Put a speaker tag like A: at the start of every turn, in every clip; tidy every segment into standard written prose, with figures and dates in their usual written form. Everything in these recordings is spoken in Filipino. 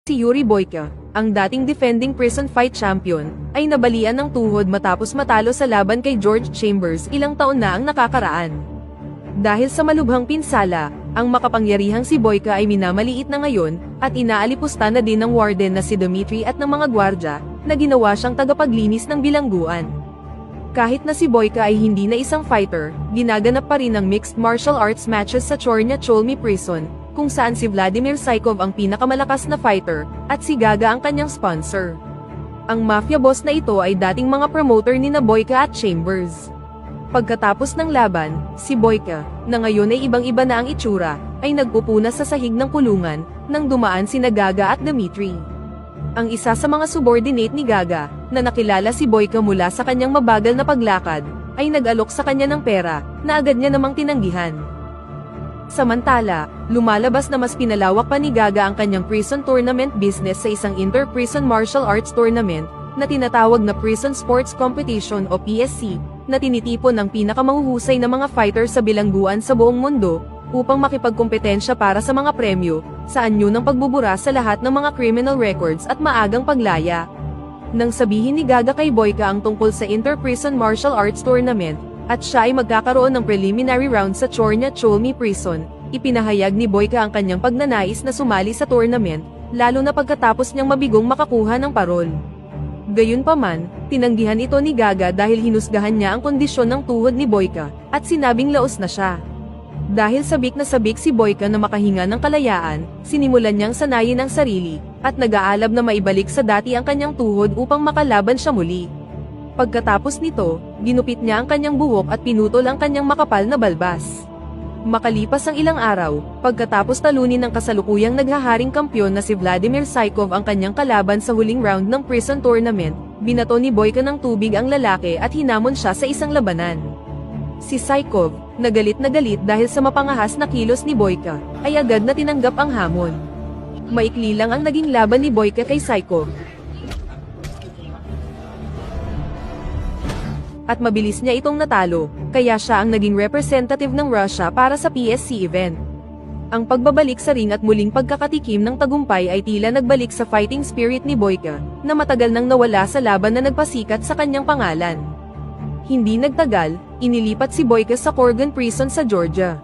A: Si Yuri Boyka, ang dating defending prison fight champion, ay nabalian ng tuhod matapos matalo sa laban kay George Chambers ilang taon na ang nakakaraan. Dahil sa malubhang pinsala, ang makapangyarihang si Boyka ay minamaliit na ngayon, at inaalipusta na din ng warden na si Dmitry at ng mga gwardya, na ginawa siyang tagapaglinis ng bilangguan. Kahit na si Boyka ay hindi na isang fighter, ginaganap pa rin ang mixed martial arts matches sa Chornya Cholmy Prison, kung saan si Vladimir Saikov ang pinakamalakas na fighter, at si Gaga ang kanyang sponsor. Ang mafia boss na ito ay dating mga promoter ni na Boyka at Chambers. Pagkatapos ng laban, si Boyka, na ngayon ay ibang-iba na ang itsura, ay nagpupuna sa sahig ng kulungan, nang dumaan sina Gaga at Dmitry. Ang isa sa mga subordinate ni Gaga, na nakilala si Boyka mula sa kanyang mabagal na paglakad, ay nag-alok sa kanya ng pera, na agad niya namang tinanggihan. Samantala, lumalabas na mas pinalawak pa ni Gaga ang kanyang prison tournament business sa isang inter-prison martial arts tournament, na tinatawag na Prison Sports Competition o PSC, na tinitipon ng pinakamahuhusay na mga fighters sa bilangguan sa buong mundo, upang makipagkompetensya para sa mga premyo, sa anyo ng pagbubura sa lahat ng mga criminal records at maagang paglaya. Nang sabihin ni Gaga kay Boyka ang tungkol sa inter-prison martial arts tournament, at siya ay magkakaroon ng preliminary round sa Chornya Cholmy Prison, ipinahayag ni Boyka ang kanyang pagnanais na sumali sa tournament, lalo na pagkatapos niyang mabigong makakuha ng parol. Gayunpaman, tinanggihan ito ni Gaga dahil hinusgahan niya ang kondisyon ng tuhod ni Boyka, at sinabing laos na siya. Dahil sabik na sabik si Boyka na makahinga ng kalayaan, sinimulan niyang sanayin ang sarili, at nag-aalab na maibalik sa dati ang kanyang tuhod upang makalaban siya muli. Pagkatapos nito, ginupit niya ang kanyang buhok at pinutol ang kanyang makapal na balbas. Makalipas ang ilang araw, pagkatapos talunin ng kasalukuyang naghaharing kampyon na si Vladimir Saikov ang kanyang kalaban sa huling round ng prison tournament, binato ni Boyka ng tubig ang lalaki at hinamon siya sa isang labanan. Si Saikov, na galit dahil sa mapangahas na kilos ni Boyka, ay agad na tinanggap ang hamon. Maikli lang ang naging laban ni Boyka kay Saikov, at mabilis niya itong natalo, kaya siya ang naging representative ng Russia para sa PSC event. Ang pagbabalik sa ring at muling pagkakatikim ng tagumpay ay tila nagbalik sa fighting spirit ni Boyka, na matagal nang nawala sa laban na nagpasikat sa kanyang pangalan. Hindi nagtagal, inilipat si Boyka sa Corgan Prison sa Georgia.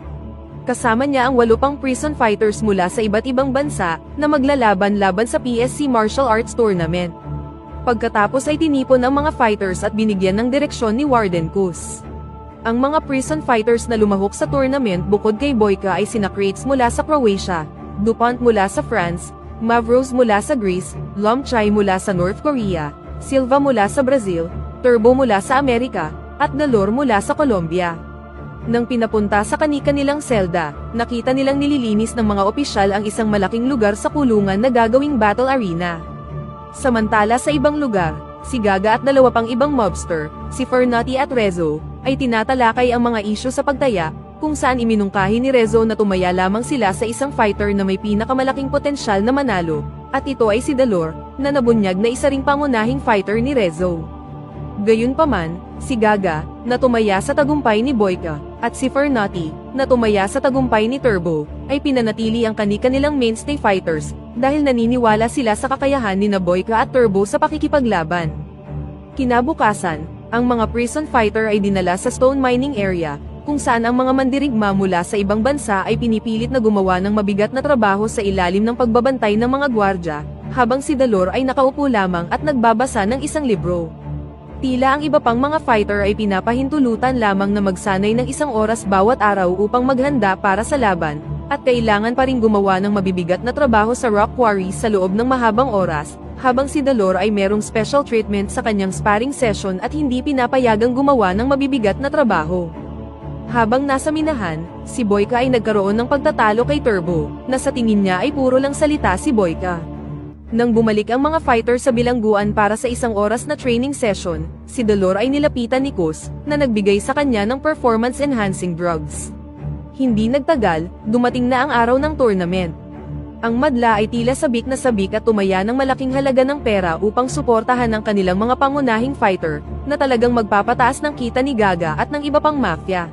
A: Kasama niya ang 8 pang prison fighters mula sa iba't ibang bansa, na maglalaban-laban sa PSC Martial Arts Tournament. Pagkatapos ay tinipon ang mga fighters at binigyan ng direksyon ni Warden Kuz. Ang mga prison fighters na lumahok sa tournament bukod kay Boyka ay sina Krates mula sa Croatia, Dupont mula sa France, Mavros mula sa Greece, Lomchai mula sa North Korea, Silva mula sa Brazil, Turbo mula sa Amerika, at Dalor mula sa Colombia. Nang pinapunta sa kani-kanilang selda, nakita nilang nililinis ng mga opisyal ang isang malaking lugar sa kulungan na gagawing battle arena. Samantala sa ibang lugar, si Gaga at 2 pang ibang mobster, si Fernati at Rezo, ay tinatalakay ang mga isyu sa pagtaya, kung saan iminungkahi ni Rezo na tumaya lamang sila sa isang fighter na may pinakamalaking potensyal na manalo, at ito ay si Dalor, na nabunyag na isa ring pangunahing fighter ni Rezo. Gayunpaman, si Gaga, na tumaya sa tagumpay ni Boyka, at si Fernati, na tumaya sa tagumpay ni Turbo, ay pinanatili ang kani-kanilang mainstay fighters, dahil naniniwala sila sa kakayahan ni na Boyka at Turbo sa pakikipaglaban. Kinabukasan, ang mga prison fighter ay dinala sa stone mining area, kung saan ang mga mandirigma mula sa ibang bansa ay pinipilit na gumawa ng mabigat na trabaho sa ilalim ng pagbabantay ng mga gwardya, habang si Dalor ay nakaupo lamang at nagbabasa ng isang libro. Tila ang iba pang mga fighter ay pinapahintulutan lamang na magsanay ng 1 oras bawat araw upang maghanda para sa laban, at kailangan pa ring gumawa ng mabibigat na trabaho sa rock quarry sa loob ng mahabang oras, habang si Dalor ay merong special treatment sa kanyang sparring session at hindi pinapayagang gumawa ng mabibigat na trabaho. Habang nasa minahan, si Boyka ay nagkaroon ng pagtatalo kay Turbo, na sa tingin niya ay puro lang salita si Boyka. Nang bumalik ang mga fighter sa bilangguan para sa 1 oras na training session, si Dalor ay nilapitan ni Kuz, na nagbigay sa kanya ng performance-enhancing drugs. Hindi nagtagal, dumating na ang araw ng tournament. Ang madla ay tila sabik na sabik at tumaya ng malaking halaga ng pera upang suportahan ang kanilang mga pangunahing fighter, na talagang magpapataas ng kita ni Gaga at ng iba pang mafia.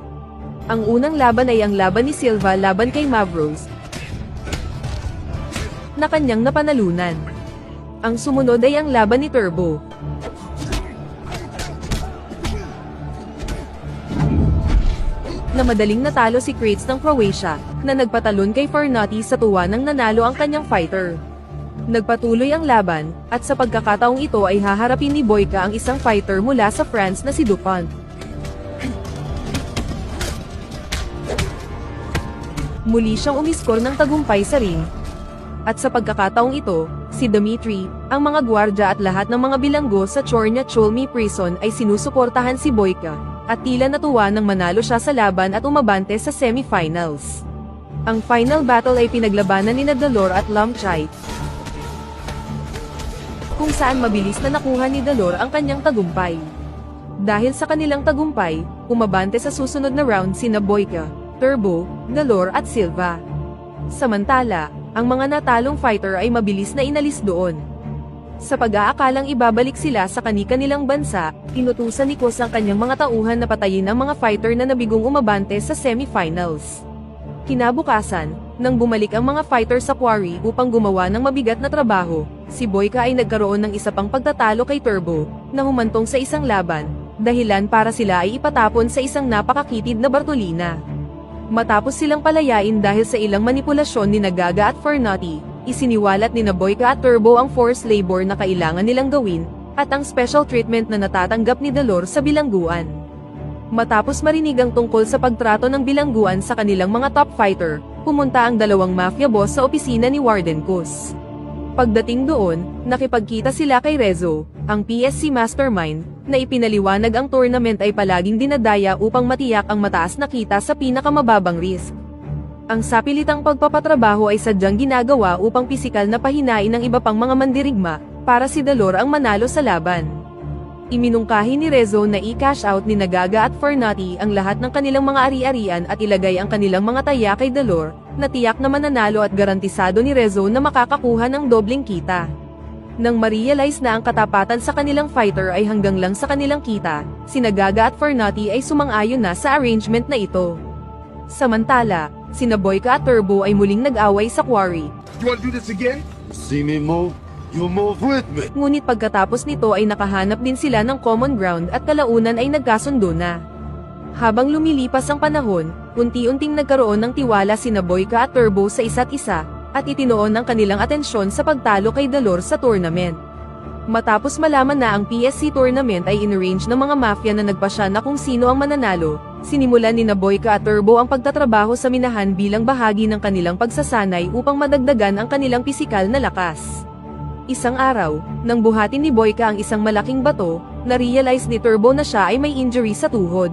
A: Ang unang laban ay ang laban ni Silva laban kay Mavros, na kanyang napanalunan. Ang sumunod ay ang laban ni Turbo. Na madaling natalo si Kratos ng Croatia, na nagpatalon kay Farnotti sa tuwa nang nanalo ang kanyang fighter. Nagpatuloy ang laban, at sa pagkakataong ito ay haharapin ni Boyka ang isang fighter mula sa France na si Dupont. Muli siyang umiskor ng tagumpay sa ring. At sa pagkakataong ito, si Dmitry, ang mga gwardya at lahat ng mga bilanggo sa Chornya Cholmy Prison ay sinusuportahan si Boyka, at tila natuwa nang manalo siya sa laban at umabante sa semifinals. Ang final battle ay pinaglabanan ni Dalor at Lomchai, kung saan mabilis na nakuha ni Dalor ang kanyang tagumpay. Dahil sa kanilang tagumpay, umabante sa susunod na round sina Boyka, Turbo, Dalor at Silva. Samantala, ang mga natalong fighter ay mabilis na inalis doon. Sa pag-aakalang ibabalik sila sa kani-kanilang bansa, inutusan ni Kos ang kanyang mga tauhan na patayin ang mga fighter na nabigong umabante sa semifinals. Kinabukasan, nang bumalik ang mga fighter sa quarry upang gumawa ng mabigat na trabaho, si Boyka ay nagkaroon ng isa pang pagtatalo kay Turbo, na humantong sa isang laban, dahilan para sila ay ipatapon sa isang napakakitid na Bartolina. Matapos silang palayain dahil sa ilang manipulasyon ni Gaga at Farnotti, isiniwalat ni Boyka at Turbo ang forced labor na kailangan nilang gawin, at ang special treatment na natatanggap ni Dalor sa bilangguan. Matapos marinig ang tungkol sa pagtrato ng bilangguan sa kanilang mga top fighter, pumunta ang dalawang mafia boss sa opisina ni Warden Kos. Pagdating doon, nakipagkita sila kay Rezo, ang PSC mastermind, na ipinaliwanag ang tournament ay palaging dinadaya upang matiyak ang mataas na kita sa pinakamababang risk. Ang sapilitang pagpapatrabaho ay sadyang ginagawa upang pisikal na pahinain ang iba pang mga mandirigma, para si Dalor ang manalo sa laban. Iminungkahi ni Rezo na i-cash out ni Gaga at Farnotti ang lahat ng kanilang mga ari-arian at ilagay ang kanilang mga taya kay Dalor, na tiyak na mananalo at garantisado ni Rezo na makakakuha ng dobleng kita. Nang ma-realize na ang katapatan sa kanilang fighter ay hanggang lang sa kanilang kita, sina Gaga at Farnotti ay sumang-ayon na sa arrangement na ito. Samantala, sina Boyka at Turbo ay muling nag-away sa quarry.
B: You wanna do this again? See me move? You move with me.
A: Ngunit pagkatapos nito ay nakahanap din sila ng common ground at kalaunan ay nagkasundo na. Habang lumilipas ang panahon, unti-unting nagkaroon ng tiwala sina Boyka at Turbo sa isa't isa, at itinoon ang kanilang atensyon sa pagtalo kay Dalor sa tournament. Matapos malaman na ang PSC tournament ay inarrange ng mga mafia na nagpasya na kung sino ang mananalo, sinimulan ni Boyka at Turbo ang pagtatrabaho sa minahan bilang bahagi ng kanilang pagsasanay upang madagdagan ang kanilang pisikal na lakas. Isang araw, nang buhatin ni Boyka ang isang malaking bato, na-realize ni Turbo na siya ay may injury sa tuhod.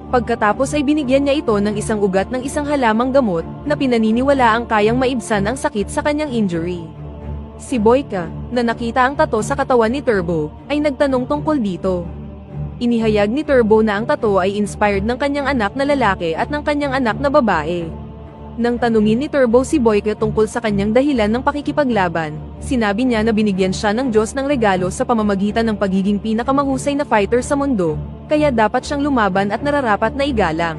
A: Pagkatapos ay binigyan niya ito ng isang ugat ng isang halamang gamot, na pinaniniwala ang kayang maibsan ang sakit sa kanyang injury. Si Boyka, na nakita ang tato sa katawan ni Turbo, ay nagtanong tungkol dito. Inihayag ni Turbo na ang tato ay inspired ng kanyang anak na lalaki at ng kanyang anak na babae. Nang tanungin ni Turbo si Boyka tungkol sa kanyang dahilan ng pakikipaglaban, sinabi niya na binigyan siya ng Diyos ng regalo sa pamamagitan ng pagiging pinakamahusay na fighter sa mundo, kaya dapat siyang lumaban at nararapat na igalang.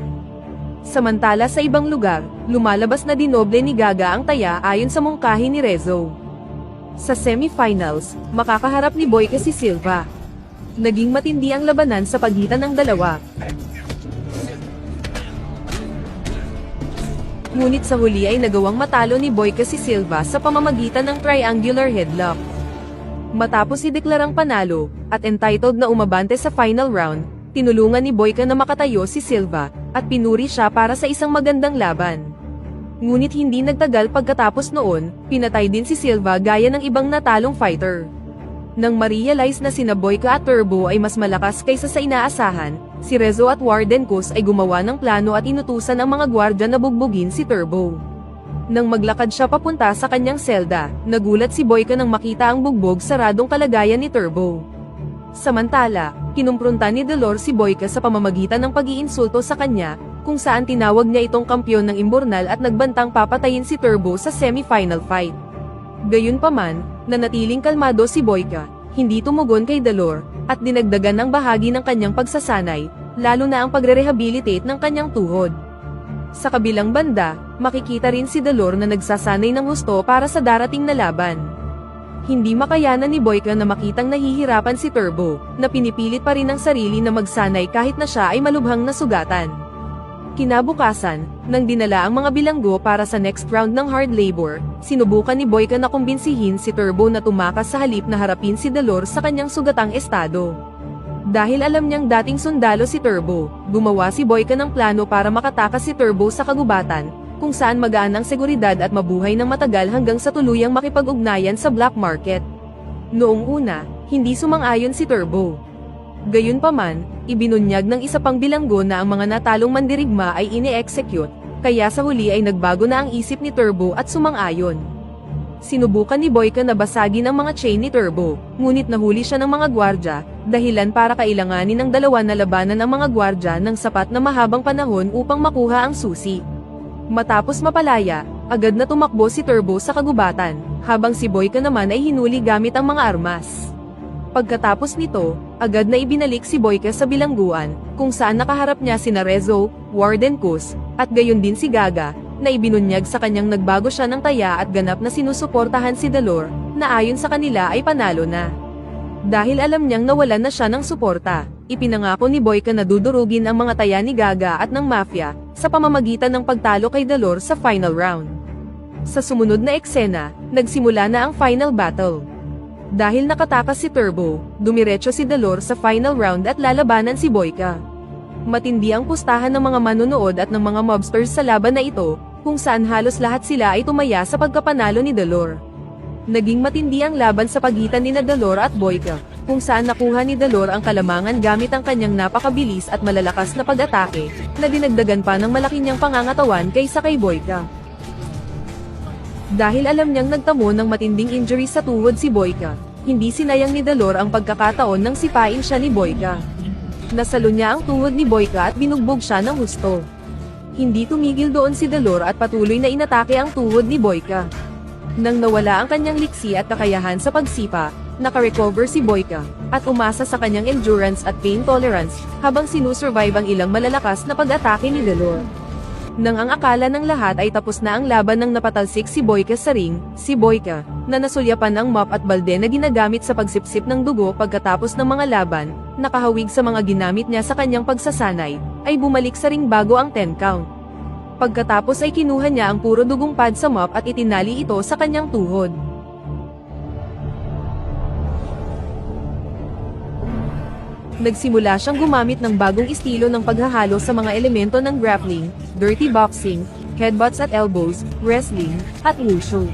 A: Samantala sa ibang lugar, lumalabas na dinoble ni Gaga ang taya ayon sa mungkahi ni Rezo. Sa semifinals, makakaharap ni Boyka si Silva. Naging matindi ang labanan sa pagitan ng dalawa. Ngunit sa huli ay nagawang matalo ni Boyka si Silva sa pamamagitan ng triangular headlock. Matapos ideklarang panalo, at entitled na umabante sa final round, tinulungan ni Boyka na makatayo si Silva, at pinuri siya para sa isang magandang laban. Ngunit hindi nagtagal pagkatapos noon, pinatay din si Silva gaya ng ibang natalong fighter. Nang ma-realize na sina Boyka at Turbo ay mas malakas kaysa sa inaasahan, si Rezo at Warden Kos ay gumawa ng plano at inutusan ang mga gwardya na bugbugin si Turbo. Nang maglakad siya papunta sa kanyang selda, nagulat si Boyka nang makita ang bugbog sa radong kalagayan ni Turbo. Samantala, kinumpronta ni Dalor si Boyka sa pamamagitan ng pag-iinsulto sa kanya, kung saan tinawag niya itong kampyon ng imburnal at nagbantang papatayin si Turbo sa semi-final fight. Gayunpaman, nanatiling kalmado si Boyka, hindi tumugon kay Dalor, at dinagdagan ng bahagi ng kanyang pagsasanay, lalo na ang pagre-rehabilitate ng kanyang tuhod. Sa kabilang banda, makikita rin si Delor na nagsasanay ng husto para sa darating na laban. Hindi makayanan ni Boyka na makitang nahihirapan si Turbo, na pinipilit pa rin ang sarili na magsanay kahit na siya ay malubhang nasugatan. Kinabukasan, nang dinala ang mga bilanggo para sa next round ng hard labor, sinubukan ni Boyka na kumbinsihin si Turbo na tumakas sa halip na harapin si Delor sa kanyang sugatang estado. Dahil alam niyang dating sundalo si Turbo, gumawa si Boyka ng plano para makatakas si Turbo sa kagubatan, kung saan magaan ang seguridad at mabuhay ng matagal hanggang sa tuluyang makipag-ugnayan sa black market. Noong una, hindi sumang-ayon si Turbo. Gayunpaman, ibinunyag ng isa pang bilanggo na ang mga natalong mandirigma ay ini-execute, kaya sa huli ay nagbago na ang isip ni Turbo at sumang-ayon. Sinubukan ni Boyka na basagin ang mga chain ni Turbo, ngunit nahuli siya ng mga gwardya, dahilan para kailanganin ng dalawa na labanan ang mga gwardya ng sapat na mahabang panahon upang makuha ang susi. Matapos mapalaya, agad na tumakbo si Turbo sa kagubatan, habang si Boyka naman ay hinuli gamit ang mga armas. Pagkatapos nito, agad na ibinalik si Boyka sa bilangguan, kung saan nakaharap niya sina Rezo, Warden Kus, at gayon din si Gaga, na ibinunyag sa kanyang nagbago siya ng taya at ganap na sinusuportahan si Delor, na ayon sa kanila ay panalo na. Dahil alam niyang nawalan na siya ng suporta, ipinangako ni Boyka na dudurugin ang mga taya ni Gaga at ng Mafia, sa pamamagitan ng pagtalo kay Delor sa final round. Sa sumunod na eksena, nagsimula na ang final battle. Dahil nakatakas si Turbo, dumiretso si Delor sa final round at lalabanan si Boyka. Matindi ang pustahan ng mga manunood at ng mga mobsters sa laban na ito, kung saan halos lahat sila ay tumaya sa pagkapanalo ni Delor. Naging matindi ang laban sa pagitan ni Delor at Boyka, kung saan nakuha ni Delor ang kalamangan gamit ang kanyang napakabilis at malalakas na pag-atake, na dinagdagan pa ng malaki niyang pangangatawan kaysa kay Boyka. Dahil alam niyang nagtamo ng matinding injury sa tuhod si Boyka, hindi sinayang ni Delor ang pagkakataon nang sipain siya ni Boyka. Nasalo niya ang tuhod ni Boyka at binugbog siya ng husto. Hindi tumigil doon si Delor at patuloy na inatake ang tuhod ni Boyka. Nang nawala ang kanyang liksi at kakayahan sa pagsipa, nakarecover si Boyka, at umasa sa kanyang endurance at pain tolerance, habang sinusurvive ang ilang malalakas na pag-atake ni Delor. Nang ang akala ng lahat ay tapos na ang laban nang napatalsik si Boyka sa ring, si Boyka, na nasulyapan ang mop at balde na ginagamit sa pagsipsip ng dugo pagkatapos ng mga laban, nakahawig sa mga ginamit niya sa kanyang pagsasanay, ay bumalik sa ring bago ang 10 count. Pagkatapos ay kinuha niya ang puro dugong pad sa mop at itinali ito sa kanyang tuhod. Nagsimula siyang gumamit ng bagong estilo ng paghahalo sa mga elemento ng grappling, dirty boxing, headbutts at elbows, wrestling, at wushu.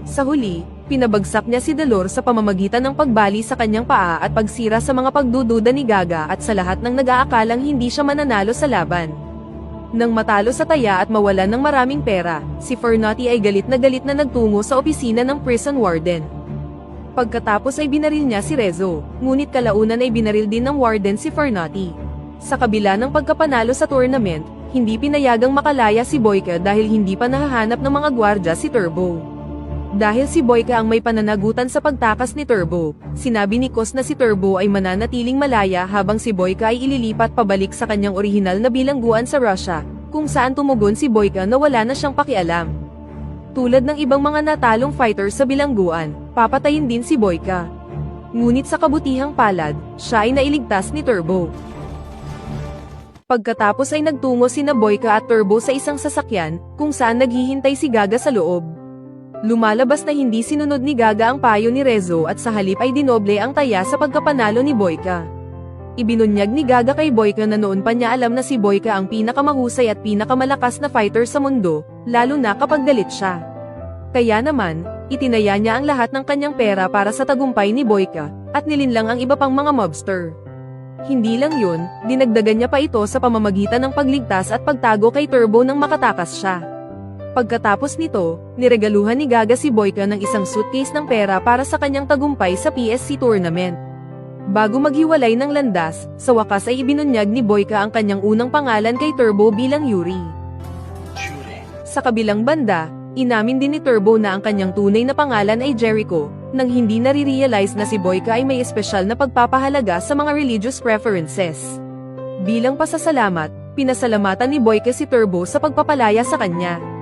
A: Sa huli, pinabagsak niya si Delor sa pamamagitan ng pagbali sa kanyang paa at pagsira sa mga pagdududa ni Gaga at sa lahat ng nag-aakalang hindi siya mananalo sa laban. Nang matalo sa taya at mawalan ng maraming pera, si Fernati ay galit na nagtungo sa opisina ng prison warden. Pagkatapos ay binaril niya si Rezo, ngunit kalaunan ay binaril din ng warden si Fernati. Sa kabila ng pagkapanalo sa tournament, hindi pinayagang makalaya si Boyka dahil hindi pa nahahanap ng mga gwardya si Turbo. Dahil si Boyka ang may pananagutan sa pagtakas ni Turbo, sinabi ni Kos na si Turbo ay mananatiling malaya habang si Boyka ay ililipat pabalik sa kanyang orihinal na bilangguan sa Russia, kung saan tumugon si Boyka na wala na siyang pakialam. Tulad ng ibang mga natalong fighters sa bilangguan, papatayin din si Boyka. Ngunit sa kabutihang palad, siya ay nailigtas ni Turbo. Pagkatapos ay nagtungo sina Boyka at Turbo sa isang sasakyan, kung saan naghihintay si Gaga sa loob. Lumalabas na hindi sinunod ni Gaga ang payo ni Rezo at sa halip ay dinoble ang taya sa pagkapanalo ni Boyka. Ibinunyag ni Gaga kay Boyka na noon pa niya alam na si Boyka ang pinakamahusay at pinakamalakas na fighter sa mundo, lalo na kapag galit siya. Kaya naman, itinaya niya ang lahat ng kanyang pera para sa tagumpay ni Boyka, at nilinlang ang iba pang mga mobster. Hindi lang yun, dinagdagan niya pa ito sa pamamagitan ng pagligtas at pagtago kay Turbo nang makatakas siya. Pagkatapos nito, niregaluhan ni Gaga si Boyka ng isang suitcase ng pera para sa kanyang tagumpay sa PSC tournament. Bago maghiwalay ng landas, sa wakas ay ibinunyag ni Boyka ang kanyang unang pangalan kay Turbo bilang Yuri. Sa kabilang banda, inamin din ni Turbo na ang kanyang tunay na pangalan ay Jericho, nang hindi nare-realize na si Boyka ay may espesyal na pagpapahalaga sa mga religious preferences. Bilang pasasalamat, pinasalamatan ni Boyke si Turbo sa pagpapalaya sa kanya.